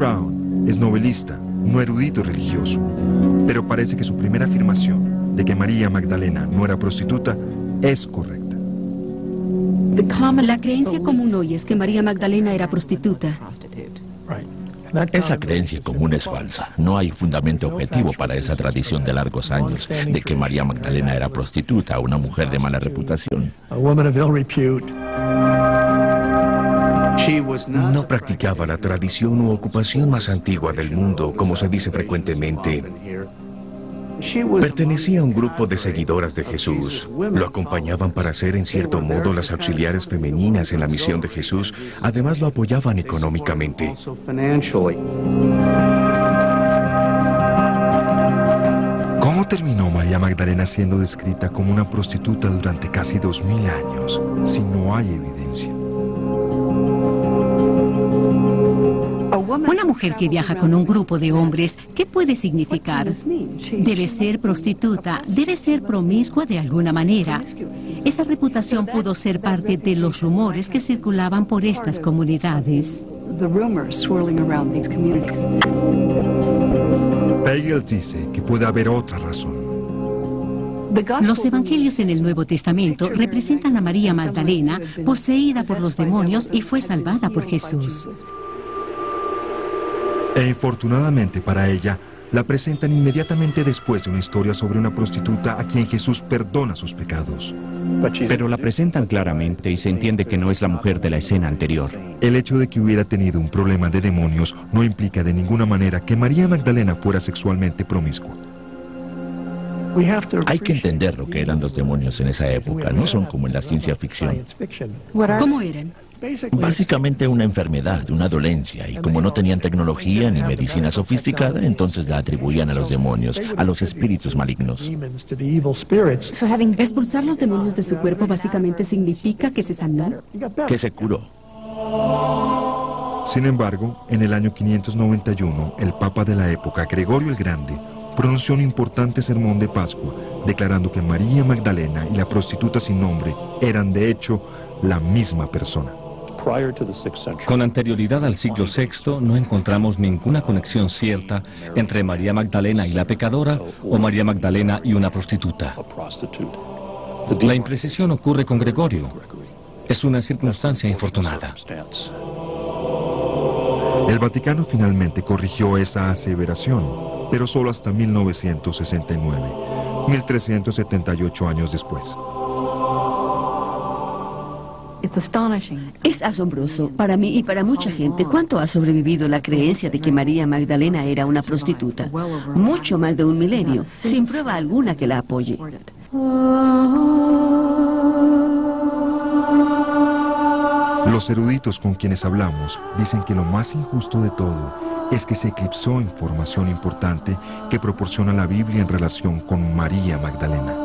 Brown es novelista, no erudito religioso, pero parece que su primera afirmación de que María Magdalena no era prostituta es correcta. La creencia común hoy es que María Magdalena era prostituta. Esa creencia común es falsa. No hay fundamento objetivo para esa tradición de largos años de que María Magdalena era prostituta, una mujer de mala reputación. No practicaba la tradición u ocupación más antigua del mundo, como se dice frecuentemente. Pertenecía a un grupo de seguidoras de Jesús. Lo acompañaban para ser, en cierto modo, las auxiliares femeninas en la misión de Jesús. Además, lo apoyaban económicamente. ¿Cómo terminó María Magdalena siendo descrita como una prostituta durante casi 2000 años, si no hay evidencia? Una mujer que viaja con un grupo de hombres, ¿qué puede significar? Debe ser prostituta, debe ser promiscua de alguna manera. Esa reputación pudo ser parte de los rumores que circulaban por estas comunidades. Pagels dice que puede haber otra razón. Los evangelios en el Nuevo Testamento representan a María Magdalena, poseída por los demonios y fue salvada por Jesús. E infortunadamente para ella, la presentan inmediatamente después de una historia sobre una prostituta a quien Jesús perdona sus pecados. Pero la presentan claramente y se entiende que no es la mujer de la escena anterior. El hecho de que hubiera tenido un problema de demonios no implica de ninguna manera que María Magdalena fuera sexualmente promiscua. Hay que entender lo que eran los demonios en esa época, no son como en la ciencia ficción. ¿Cómo eran? Básicamente una enfermedad, una dolencia, y como no tenían tecnología ni medicina sofisticada, entonces la atribuían a los demonios, a los espíritus malignos. Expulsar los demonios de su cuerpo básicamente significa que se sanó. Que se curó. Sin embargo, en el año 591, el Papa de la época, Gregorio el Grande, pronunció un importante sermón de Pascua, declarando que María Magdalena y la prostituta sin nombre eran de hecho la misma persona. Con anterioridad al siglo VI no encontramos ninguna conexión cierta entre María Magdalena y la pecadora o María Magdalena y una prostituta. La imprecisión ocurre con Gregorio. Es una circunstancia infortunada. El Vaticano finalmente corrigió esa aseveración, pero solo hasta 1969, 1378 años después. Es asombroso para mí y para mucha gente cuánto ha sobrevivido la creencia de que María Magdalena era una prostituta. Mucho más de un milenio, sin prueba alguna que la apoye. Los eruditos con quienes hablamos dicen que lo más injusto de todo es que se eclipsó información importante que proporciona la Biblia en relación con María Magdalena.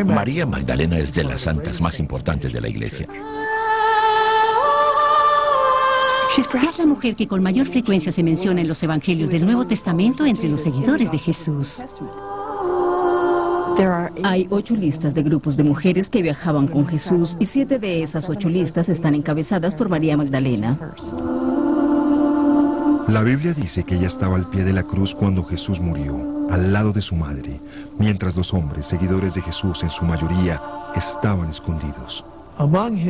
María Magdalena es de las santas más importantes de la Iglesia. Es la mujer que con mayor frecuencia se menciona en los evangelios del Nuevo Testamento entre los seguidores de Jesús. Hay 8 listas de grupos de mujeres que viajaban con Jesús y 7 de esas 8 listas están encabezadas por María Magdalena. La Biblia dice que ella estaba al pie de la cruz cuando Jesús murió, al lado de su madre, mientras los hombres, seguidores de Jesús en su mayoría, estaban escondidos.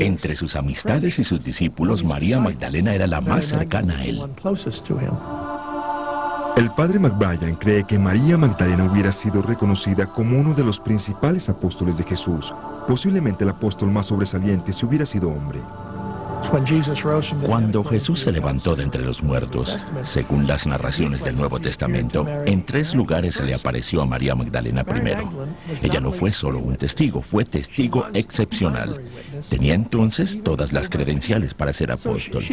Entre sus amistades y sus discípulos, María Magdalena era la más cercana a él. El padre McBrien cree que María Magdalena hubiera sido reconocida como uno de los principales apóstoles de Jesús, posiblemente el apóstol más sobresaliente si hubiera sido hombre. Cuando Jesús se levantó de entre los muertos, según las narraciones del Nuevo Testamento, en 3 lugares se le apareció a María Magdalena primero. Ella no fue solo un testigo, fue testigo excepcional. Tenía entonces todas las credenciales para ser apóstol.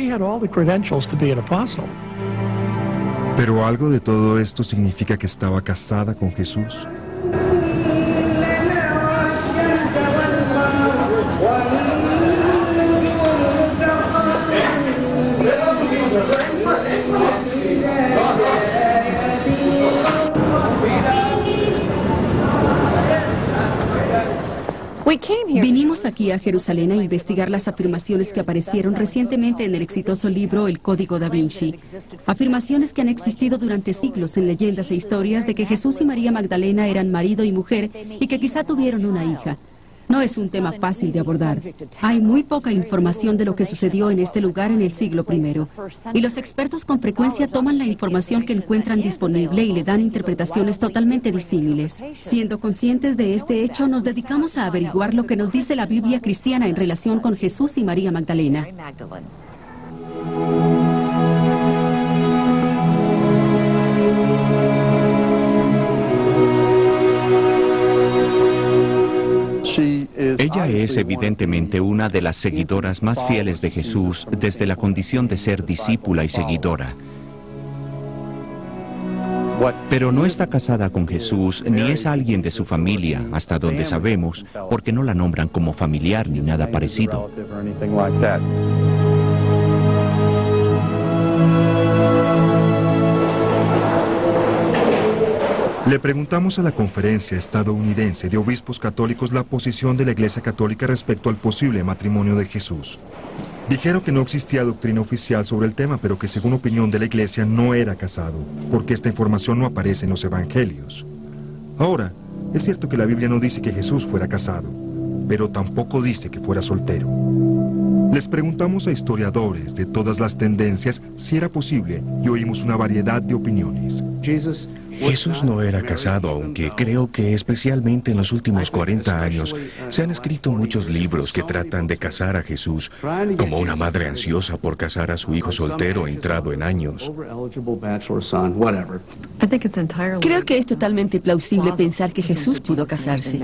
Pero algo de todo esto significa que estaba casada con Jesús. Vinimos aquí a Jerusalén a investigar las afirmaciones que aparecieron recientemente en el exitoso libro El Código da Vinci. Afirmaciones que han existido durante siglos en leyendas e historias de que Jesús y María Magdalena eran marido y mujer y que quizá tuvieron una hija. No es un tema fácil de abordar. Hay muy poca información de lo que sucedió en este lugar en el siglo I. Y los expertos con frecuencia toman la información que encuentran disponible y le dan interpretaciones totalmente disímiles. Siendo conscientes de este hecho, nos dedicamos a averiguar lo que nos dice la Biblia cristiana en relación con Jesús y María Magdalena. Ella es evidentemente una de las seguidoras más fieles de Jesús desde la condición de ser discípula y seguidora. Pero no está casada con Jesús ni es alguien de su familia, hasta donde sabemos, porque no la nombran como familiar ni nada parecido. Le preguntamos a la Conferencia Estadounidense de Obispos Católicos la posición de la Iglesia Católica respecto al posible matrimonio de Jesús. Dijeron que no existía doctrina oficial sobre el tema, pero que según opinión de la Iglesia no era casado, porque esta información no aparece en los Evangelios. Ahora, es cierto que la Biblia no dice que Jesús fuera casado, pero tampoco dice que fuera soltero. Les preguntamos a historiadores de todas las tendencias si era posible y oímos una variedad de opiniones. Jesús no era casado, aunque creo que especialmente en los últimos 40 años se han escrito muchos libros que tratan de casar a Jesús como una madre ansiosa por casar a su hijo soltero entrado en años. Creo que es totalmente plausible pensar que Jesús pudo casarse.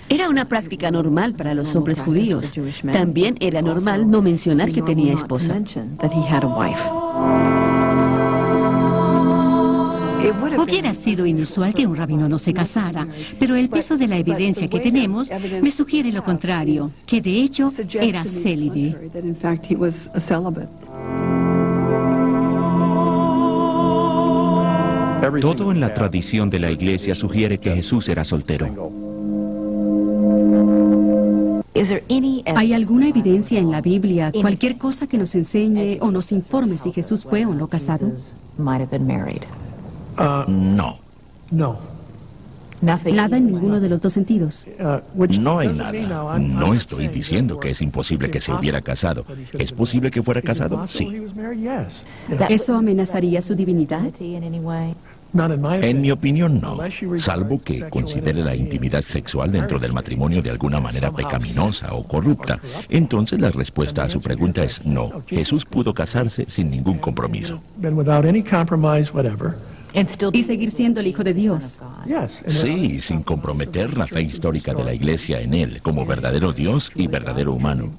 Era una práctica normal para los hombres judíos. También era normal no mencionar que tenía esposa. Hubiera sido inusual que un rabino no se casara, pero el peso de la evidencia que tenemos me sugiere lo contrario, que de hecho era célibe. Todo en la tradición de la Iglesia sugiere que Jesús era soltero. ¿Hay alguna evidencia en la Biblia, cualquier cosa que nos enseñe o nos informe si Jesús fue o no casado? No. Nada en ninguno de los dos sentidos. No hay nada. No estoy diciendo que es imposible que se hubiera casado. ¿Es posible que fuera casado? Sí. ¿Eso amenazaría su divinidad? En mi opinión, no. Salvo que considere la intimidad sexual dentro del matrimonio de alguna manera pecaminosa o corrupta. Entonces la respuesta a su pregunta es no. Jesús pudo casarse sin ningún compromiso. Y seguir siendo el Hijo de Dios. Sí, sin comprometer la fe histórica de la Iglesia en él, como verdadero Dios y verdadero humano.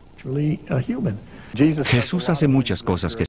Jesús hace muchas cosas que